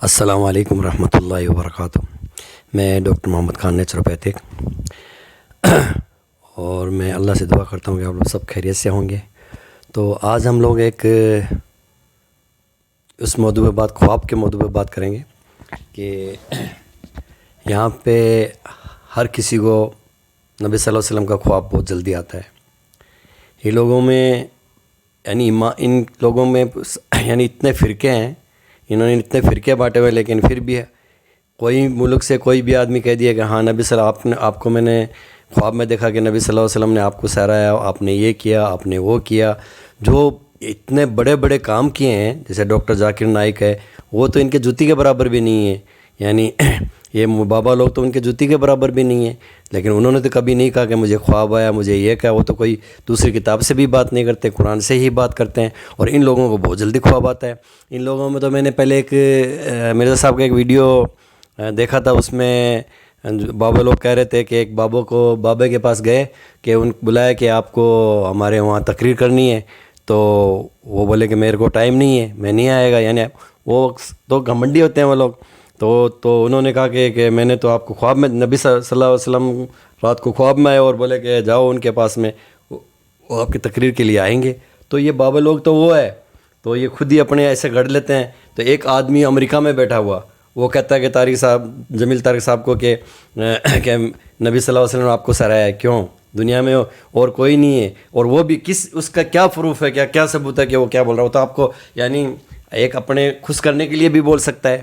السلام علیکم ورحمۃ اللہ وبرکاتہ۔ میں ڈاکٹر محمد خان نیچروپیتھک اور میں اللہ سے دعا کرتا ہوں کہ آپ لوگ سب خیریت سے ہوں گے۔ تو آج ہم لوگ ایک اس موضوع پہ خواب کے موضوع پہ بات کریں گے کہ یہاں پہ ہر کسی کو نبی صلی اللہ علیہ وسلم کا خواب بہت جلدی آتا ہے۔ یہ لوگوں میں ان لوگوں میں اتنے فرقے ہیں، انہوں نے اتنے فرقے بانٹے ہوئے، لیکن پھر بھی کوئی ملک سے کوئی بھی آدمی کہہ دیا کہ ہاں نبی صلی اللہ علیہ وسلم آپ کو میں نے خواب میں دیکھا کہ نبی صلی اللہ علیہ وسلم نے آپ کو سہرایا، آپ نے یہ کیا، آپ نے وہ کیا۔ جو اتنے بڑے بڑے کام کیے ہیں، جیسے ڈاکٹر ذاکر نائک ہے، وہ تو ان کے جوتی کے برابر بھی نہیں ہے، یہ بابا لوگ تو ان کے جوتی کے برابر بھی نہیں ہیں، لیکن انہوں نے تو کبھی نہیں کہا کہ مجھے خواب آیا، مجھے یہ کہا۔ وہ تو کوئی دوسری کتاب سے بھی بات نہیں کرتے، قرآن سے ہی بات کرتے ہیں، اور ان لوگوں کو بہت جلدی خواب آتا ہے۔ ان لوگوں میں تو میں نے پہلے ایک مرزا صاحب کا ایک ویڈیو دیکھا تھا، اس میں بابا لوگ کہہ رہے تھے کہ ایک بابے کے پاس گئے کہ ان بلایا کہ آپ کو ہمارے وہاں تقریر کرنی ہے، تو وہ بولے کہ میرے کو ٹائم نہیں ہے، میں نہیں آئے گا۔ وہ تو گھمنڈی ہوتے ہیں وہ لوگ۔ تو انہوں نے کہا کہ میں نے تو آپ کو خواب میں، نبی صلی اللہ علیہ وسلم رات کو خواب میں آئے اور بولے کہ جاؤ ان کے پاس میں، وہ آپ کی تقریر کے لیے آئیں گے۔ تو یہ بابا لوگ تو وہ ہے، تو یہ خود ہی اپنے ایسے گڑھ لیتے ہیں۔ تو ایک آدمی امریکہ میں بیٹھا ہوا، وہ کہتا ہے کہ جمیل طارق صاحب کو کہ نبی صلی اللہ علیہ وسلم نے آپ کو سرایا ہے۔ کیوں؟ دنیا میں اور کوئی نہیں ہے، اور وہ بھی اس کا کیا پروف ہے، کیا ثبوت ہے کہ وہ کیا بول رہا ہو؟ تو آپ کو ایک اپنے خوش کرنے کے لیے بھی بول سکتا ہے،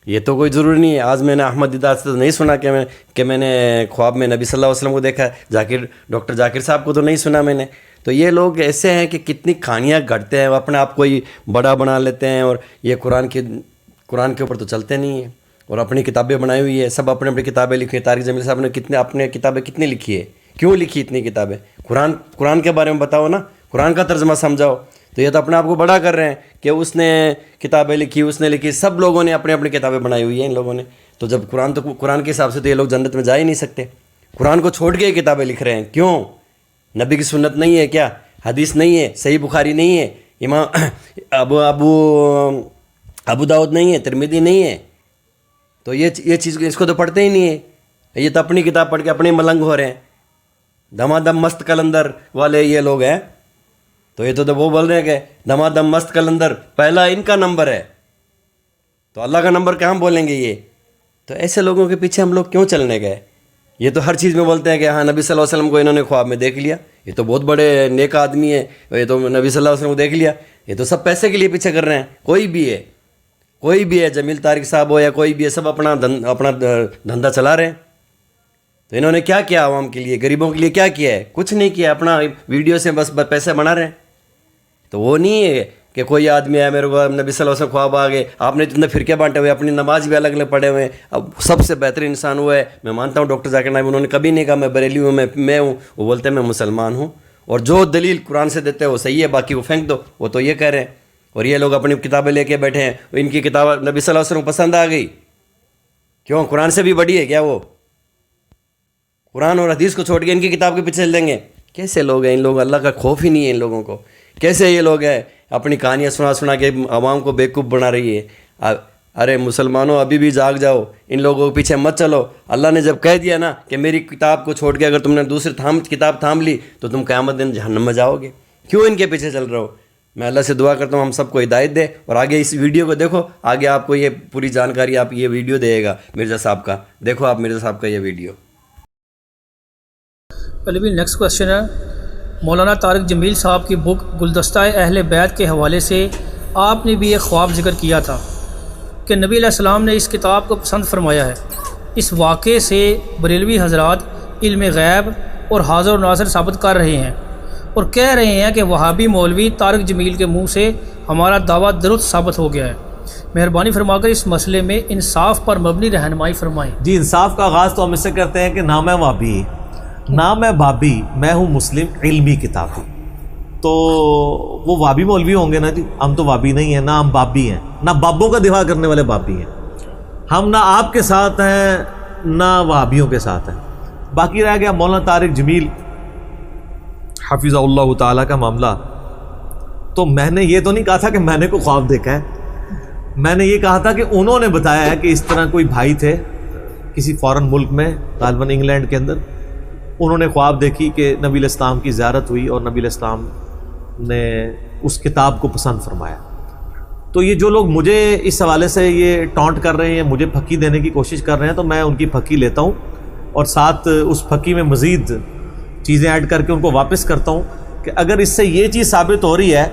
یہ تو کوئی ضروری نہیں ہے۔ آج میں نے احمد دیدار سے تو نہیں سنا کہ میں نے خواب میں نبی صلی اللہ علیہ وسلم کو دیکھا ہے، ڈاکٹر ذاکر صاحب کو تو نہیں سنا میں نے۔ تو یہ لوگ ایسے ہیں کہ کتنی کہانیاں گھڑتے ہیں، وہ اپنے آپ کو ہی بڑا بنا لیتے ہیں، اور یہ قرآن کے اوپر تو چلتے نہیں ہیں، اور اپنی کتابیں بنائی ہوئی ہے، سب اپنی اپنی کتابیں لکھی ہیں۔ طارق جمیل صاحب نے اپنے کتابیں کتنی لکھی ہے؟ کیوں لکھی اتنی کتابیں؟ قرآن کے بارے میں بتاؤ نا، قرآن کا ترجمہ سمجھاؤ۔ تو یہ تو اپنے آپ کو بڑا کر رہے ہیں کہ اس نے کتابیں لکھی، اس نے لکھی، سب لوگوں نے اپنی اپنی کتابیں بنائی ہوئی ہیں ان لوگوں نے۔ تو جب قرآن کے حساب سے تو یہ لوگ جنت میں جا ہی نہیں سکتے، قرآن کو چھوڑ کے یہ کتابیں لکھ رہے ہیں۔ کیوں؟ نبی کی سنت نہیں ہے کیا؟ حدیث نہیں ہے، صحیح بخاری نہیں ہے، امام ابو داؤد نہیں ہے، ترمذی نہیں ہے، تو یہ چیز اس کو تو پڑھتے ہی نہیں ہے۔ یہ تو اپنی کتاب پڑھ کے اپنے ملنگ ہو رہے ہیں، دمادم مست کلندر والے یہ لوگ ہیں۔ تو یہ تو وہ بول رہے ہیں کہ دمادم مست کلندر پہلا ان کا نمبر ہے، تو اللہ کا نمبر کہاں بولیں گے یہ؟ تو ایسے لوگوں کے پیچھے ہم لوگ کیوں چلنے گئے؟ یہ تو ہر چیز میں بولتے ہیں کہ ہاں نبی صلی اللہ علیہ وسلم کو انہوں نے خواب میں دیکھ لیا، یہ تو بہت بڑے نیک آدمی ہے، یہ تو نبی صلی اللہ علیہ وسلم کو دیکھ لیا۔ یہ تو سب پیسے کے لیے پیچھے کر رہے ہیں، کوئی بھی ہے، جمیل طارق صاحب ہو یا کوئی بھی ہے، سب اپنا دھندا چلا رہے ہیں۔ تو انہوں نے کیا کیا عوام کے لیے، غریبوں کے لیے کیا کیا ہے؟ کچھ نہیں کیا، اپنا ویڈیو سے بس پیسے بنا رہے ہیں۔ تو وہ نہیں ہے کہ کوئی آدمی ہے میرے کو نبی صلی اللہ علیہ وسلم خواب آ گئے، آپ نے جتنے فرقے بانٹے ہوئے، اپنی نماز بھی الگ الگ پڑھے ہوئے ہیں۔ اب سب سے بہترین انسان ہوا ہے، میں مانتا ہوں ڈاکٹر ذاکر نائک، انہوں نے کبھی نہیں کہا میں بریلی ہوں، میں ہوں، وہ بولتے ہیں میں مسلمان ہوں، اور جو دلیل قرآن سے دیتے ہیں وہ صحیح ہے، باقی وہ پھینک دو، وہ تو یہ کہہ رہے ہیں۔ اور یہ لوگ اپنی کتابیں لے کے بیٹھے ہیں، ان کی کتاب نبی صلی اللہ علیہ وسلم کو پسند آ گئی، کیوں؟ قرآن سے بھی بڑی ہے کیا وہ؟ قرآن اور حدیث کو چھوڑ کے ان کی کتاب کے پیچھے چل دیں گے؟ کیسے لوگ ہیں؟ ان لوگ اللہ کا خوف ہی نہیں ہے ان لوگوں کو۔ کیسے یہ لوگ ہیں اپنی کہانیاں سنا کے عوام کو بیوقوف بنا رہی ہے؟ ارے مسلمانوں، ابھی بھی جاگ جاؤ، ان لوگوں کے پیچھے مت چلو۔ اللہ نے جب کہہ دیا نا کہ میری کتاب کو چھوڑ کے اگر تم نے دوسری کتاب تھام لی تو تم قیامت دن جہنم میں جاؤ گے۔ کیوں ان کے پیچھے چل رہے ہو؟ میں اللہ سے دعا کرتا ہوں ہم سب کو ہدایت دے، اور آگے اس ویڈیو کو دیکھو، آگے آپ کو یہ پوری جانکاری، آپ یہ ویڈیو دے گا مرزا صاحب کا، دیکھو آپ مرزا صاحب کا یہ ویڈیو۔ پہلے بھی نیکسٹ کوشچن ہے، مولانا طارق جمیل صاحب کی بک گلدستہ اہل بیت کے حوالے سے آپ نے بھی ایک خواب ذکر کیا تھا کہ نبی علیہ السلام نے اس کتاب کو پسند فرمایا ہے۔ اس واقعے سے بریلوی حضرات علم غیب اور حاضر و ناظر ثابت کر رہے ہیں، اور کہہ رہے ہیں کہ وہابی مولوی طارق جمیل کے منہ سے ہمارا دعویٰ درست ثابت ہو گیا ہے۔ مہربانی فرما کر اس مسئلے میں انصاف پر مبنی رہنمائی فرمائیں۔ جی، انصاف کا آغاز تو ہم اس سے کرتے ہیں کہ نہ میں وہابی، نہ میں بابی، میں ہوں مسلم علمی کتابی۔ تو وہ وہابی مولوی ہوں گے نا جی، ہم تو وہابی نہیں ہیں، نہ ہم بابی ہیں، نہ بابوں کا دفاع کرنے والے بابی ہیں۔ ہم نہ آپ کے ساتھ ہیں نہ وہابیوں کے ساتھ ہیں۔ باقی رہ گیا مولانا طارق جمیل حفظہ اللہ تعالیٰ کا معاملہ، تو میں نے یہ تو نہیں کہا تھا کہ میں نے کوئی خواب دیکھا ہے، میں نے یہ کہا تھا کہ انہوں نے بتایا ہے کہ اس طرح کوئی بھائی تھے کسی فارن ملک میں، غالباً انگلینڈ کے اندر، انہوں نے خواب دیکھی کہ نبی علیہ السلام کی زیارت ہوئی اور نبی علیہ السلام نے اس کتاب کو پسند فرمایا. تو یہ جو لوگ مجھے اس حوالے سے یہ ٹانٹ کر رہے ہیں، مجھے پھکی دینے کی کوشش کر رہے ہیں، تو میں ان کی پھکی لیتا ہوں اور ساتھ اس پھکی میں مزید چیزیں ایڈ کر کے ان کو واپس کرتا ہوں کہ اگر اس سے یہ چیز ثابت ہو رہی ہے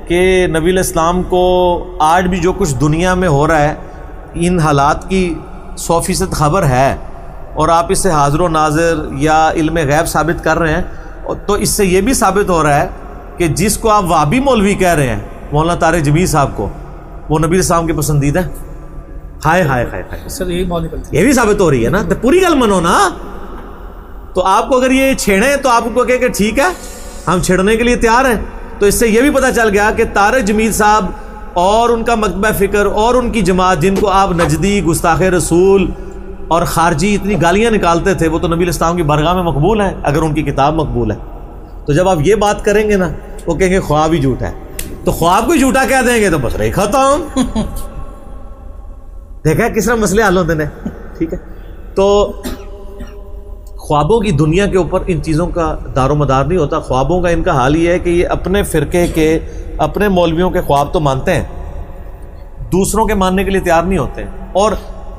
کہ نبی علیہ السلام کو آج بھی جو کچھ دنیا میں ہو رہا ہے ان حالات کی 100% خبر ہے، اور آپ اس سے حاضر و ناظر یا علم غیب ثابت کر رہے ہیں، تو اس سے یہ بھی ثابت ہو رہا ہے کہ جس کو آپ وہابی مولوی کہہ رہے ہیں، مولانا طارق جمیل صاحب کو، وہ نبی علیہ السلام کے پسندیدہ ہے. ہائے ہائے ہائے ہائے، سر یہی بات نکلتی یہ بھی ثابت ہو رہی ہے نا، تو پوری گل منو نا. تو آپ کو اگر یہ چھیڑیں تو آپ کو کہے کہ ٹھیک ہے ہم چھیڑنے کے لیے تیار ہیں. تو اس سے یہ بھی پتہ چل گیا کہ طارق جمیل صاحب اور ان کا مکتبہ فکر اور ان کی جماعت، جن کو آپ نجدی، گستاخ رسول اور خارجی اتنی گالیاں نکالتے تھے، وہ تو نبی علیہ السلام کی بارگاہ میں مقبول ہیں اگر ان کی کتاب مقبول ہے. تو جب آپ یہ بات کریں گے نا، وہ کہیں گے خواب ہی جھوٹا ہے، تو خواب کو جھوٹا کہہ دیں گے تو بس رہی ختم. دیکھا کس طرح مسئلے حل ہوتے ہیں. ٹھیک ہے، تو خوابوں کی دنیا کے اوپر ان چیزوں کا دار و مدار نہیں ہوتا. خوابوں کا ان کا حال یہ ہے کہ یہ اپنے فرقے کے، اپنے مولویوں کے خواب تو مانتے ہیں، دوسروں کے ماننے کے لیے تیار نہیں ہوتے ہیں. اور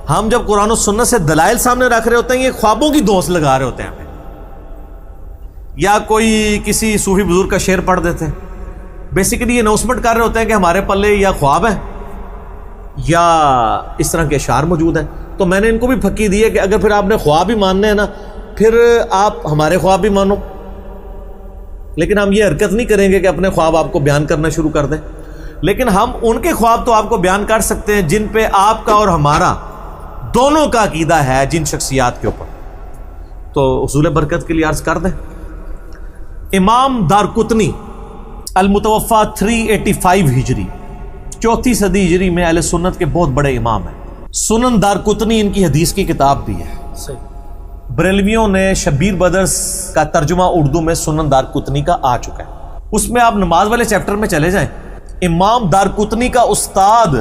ہم جب قرآن و سنت سے دلائل سامنے رکھ رہے ہوتے ہیں، یہ خوابوں کی دوست لگا رہے ہوتے ہیں ہمیں. یا کوئی کسی صوفی بزرگ کا شعر پڑھ دیتے ہیں، بیسیکلی یہ اناؤنسمنٹ کر رہے ہوتے ہیں کہ ہمارے پلے یا خواب ہے یا اس طرح کے اشعار موجود ہیں. تو میں نے ان کو بھی پھکی دی ہے کہ اگر پھر آپ نے خواب ہی ماننے ہیں نا، پھر آپ ہمارے خواب بھی مانو. لیکن ہم یہ حرکت نہیں کریں گے کہ اپنے خواب آپ کو بیان کرنا شروع کر دیں. لیکن ہم ان کے خواب تو آپ کو بیان کر سکتے ہیں جن پہ آپ کا اور ہمارا دونوں کا عقیدہ ہے، جن شخصیات کے اوپر. تو حصول برکت کے لیے عرض کر دیں، امام دارقطنی المتوفا 385 ہجری، 4 صدی ہجری میں اہل سنت کے بہت بڑے امام ہیں. سنن دارقطنی ان کی حدیث کی کتاب بھی ہے. صحیح. بریلویوں نے شبیر بدرس کا ترجمہ اردو میں سنن دارقطنی کا آ چکا ہے. اس میں آپ نماز والے چیپٹر میں چلے جائیں. امام دارقطنی کا استاد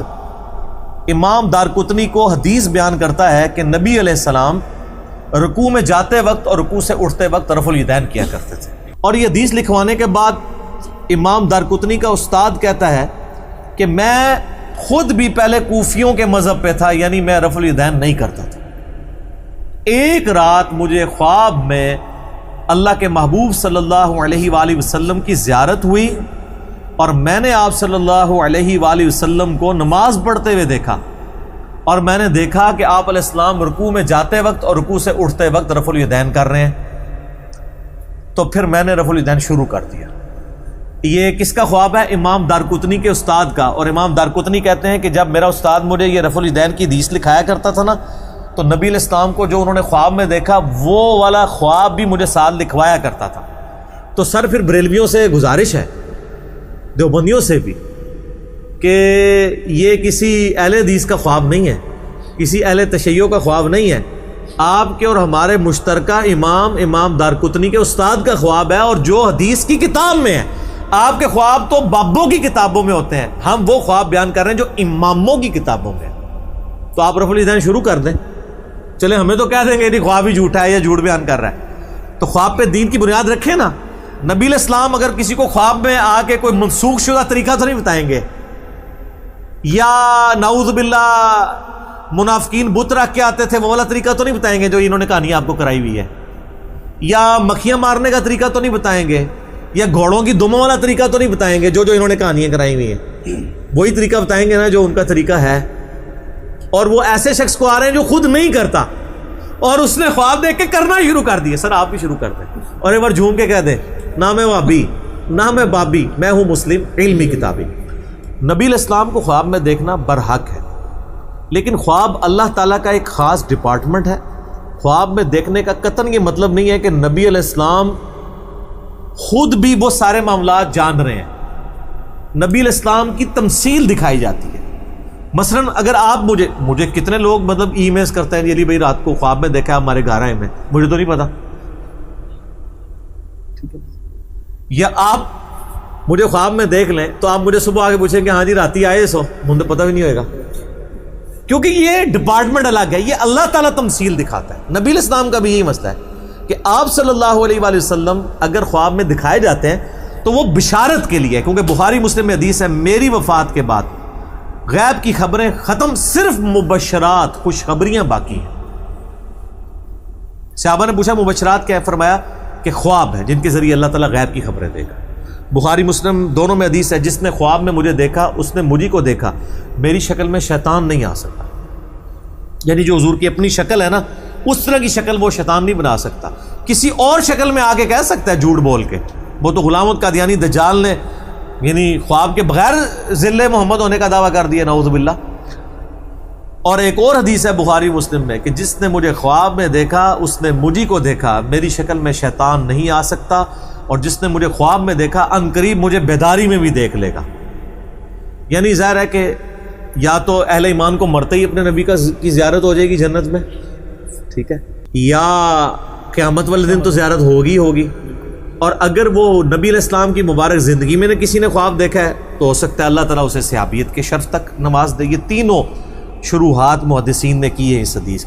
امام دارقطنی کو حدیث بیان کرتا ہے کہ نبی علیہ السلام رکوع میں جاتے وقت اور رکوع سے اٹھتے وقت رفع الیدین کیا کرتے تھے. اور یہ حدیث لکھوانے کے بعد امام دارقطنی کا استاد کہتا ہے کہ میں خود بھی پہلے کوفیوں کے مذہب پہ تھا، یعنی میں رفع الیدین نہیں کرتا تھا. ایک رات مجھے خواب میں اللہ کے محبوب صلی اللہ علیہ وآلہ وسلم کی زیارت ہوئی اور میں نے آپ صلی اللہ علیہ وآلہ وسلم کو نماز پڑھتے ہوئے دیکھا، اور میں نے دیکھا کہ آپ علیہ السلام رکوع میں جاتے وقت اور رکوع سے اٹھتے وقت رفع الیدین کر رہے ہیں. تو پھر میں نے رفع الیدین شروع کر دیا. یہ کس کا خواب ہے؟ امام دارقطنی کے استاد کا. اور امام دارقطنی کہتے ہیں کہ جب میرا استاد مجھے یہ رفع الیدین کی حدیث لکھایا کرتا تھا نا، تو نبی علیہ السلام کو جو انہوں نے خواب میں دیکھا وہ والا خواب بھی مجھے ساتھ لکھوایا کرتا تھا. تو سر پھر بریلویوں سے گزارش ہے، دیوبندیوں سے بھی، کہ یہ کسی اہل حدیث کا خواب نہیں ہے، کسی اہل تشیع کا خواب نہیں ہے. آپ کے اور ہمارے مشترکہ امام دارقطنی کے استاد کا خواب ہے، اور جو حدیث کی کتاب میں ہے. آپ کے خواب تو بابوں کی کتابوں میں ہوتے ہیں، ہم وہ خواب بیان کر رہے ہیں جو اماموں کی کتابوں میں ہیں. تو آپ رفع الیدین شروع کر دیں. چلے ہمیں تو کہہ دیں گے نہیں خواب ہی جھوٹا ہے یا جھوٹ بیان کر رہا ہے. تو خواب پہ دین کی بنیاد رکھیں نا. نبی علیہ السلام اگر کسی کو خواب میں آ کے کوئی منسوخ شدہ طریقہ تو نہیں بتائیں گے، یا نعوذ باللہ منافقین بت رکھ کے آتے تھے وہ والا طریقہ تو نہیں بتائیں گے جو انہوں نے کہانی آپ کو کرائی ہوئی ہے، یا مکھیاں مارنے کا طریقہ تو نہیں بتائیں گے، یا گھوڑوں کی دموں والا طریقہ تو نہیں بتائیں گے جو انہوں نے کہانیاں کرائی ہوئی ہیں. وہی طریقہ بتائیں گے نا جو ان کا طریقہ ہے. اور وہ ایسے شخص کو آ رہے ہیں جو خود نہیں کرتا اور اس نے خواب دیکھ کے کرنا شروع کر دیا. سر آپ بھی شروع کر دیں اور ایک بار جھوم کے کہہ دیں نہ میں وہابی نہ میں بابی، میں ہوں مسلم علمی کتابی. نبی علیہ السلام کو خواب میں دیکھنا برحق ہے، لیکن خواب اللہ تعالیٰ کا ایک خاص ڈپارٹمنٹ ہے. خواب میں دیکھنے کا قطعاً یہ مطلب نہیں ہے کہ نبی علیہ السلام خود بھی وہ سارے معاملات جان رہے ہیں. نبی علیہ السلام کی تمثیل دکھائی جاتی ہے. مثلا اگر آپ مجھے کتنے لوگ مطلب ای میلز کرتے ہیں علی بھائی رات کو خواب میں دیکھا ہمارے گھر آئے میں، مجھے تو نہیں پتا. یا آپ مجھے خواب میں دیکھ لیں تو آپ مجھے صبح آگے پوچھیں کہ ہاں جی راتی آئے سو، مجھے پتہ بھی نہیں ہوئے گا، کیونکہ یہ ڈپارٹمنٹ الگ ہے، یہ اللہ تعالیٰ تمثیل دکھاتا ہے۔ نبی علیہ السلام کا بھی یہی مسئلہ ہے کہ آپ صلی اللہ علیہ وآلہ وسلم اگر خواب میں دکھائے جاتے ہیں تو وہ بشارت کے لیے، کیونکہ بخاری مسلم میں حدیث ہے میری وفات کے بعد غیب کی خبریں ختم، صرف مبشرات خوشخبریاں باقی ہیں۔ صحابہ نے پوچھا مبشرات کیا ہے؟ فرمایا کہ خواب ہے جن کے ذریعے اللہ تعالیٰ غیب کی خبریں دے گا۔ بخاری مسلم دونوں میں حدیث ہے جس نے خواب میں مجھے دیکھا اس نے مجھے کو دیکھا، میری شکل میں شیطان نہیں آ سکتا، یعنی جو حضور کی اپنی شکل ہے نا اس طرح کی شکل وہ شیطان نہیں بنا سکتا، کسی اور شکل میں آگے کہہ سکتا ہے جھوٹ بول کے۔ وہ تو غلام القادیانی دجال نے یعنی خواب کے بغیر ذل محمد ہونے کا دعویٰ کر دیا، نعوذ باللہ۔ اور ایک اور حدیث ہے بخاری مسلم میں کہ جس نے مجھے خواب میں دیکھا اس نے مجھے کو دیکھا، میری شکل میں شیطان نہیں آ سکتا، اور جس نے مجھے خواب میں دیکھا ان قریب مجھے بیداری میں بھی دیکھ لے گا۔ یعنی ظاہر ہے کہ یا تو اہل ایمان کو مرتے ہی اپنے نبی کی زیارت ہو جائے گی جنت میں، ٹھیک ہے، یا قیامت والے دن تو زیارت ہوگی، اور اگر وہ نبی علیہ السلام کی مبارک زندگی میں نے کسی نے خواب دیکھا ہے تو ہو سکتا ہے اللہ تعالیٰ اسے صحابیت کے شرف تک نواز دے۔ یہ تینوں شروحات محدثین نے کی ہے اس حدیث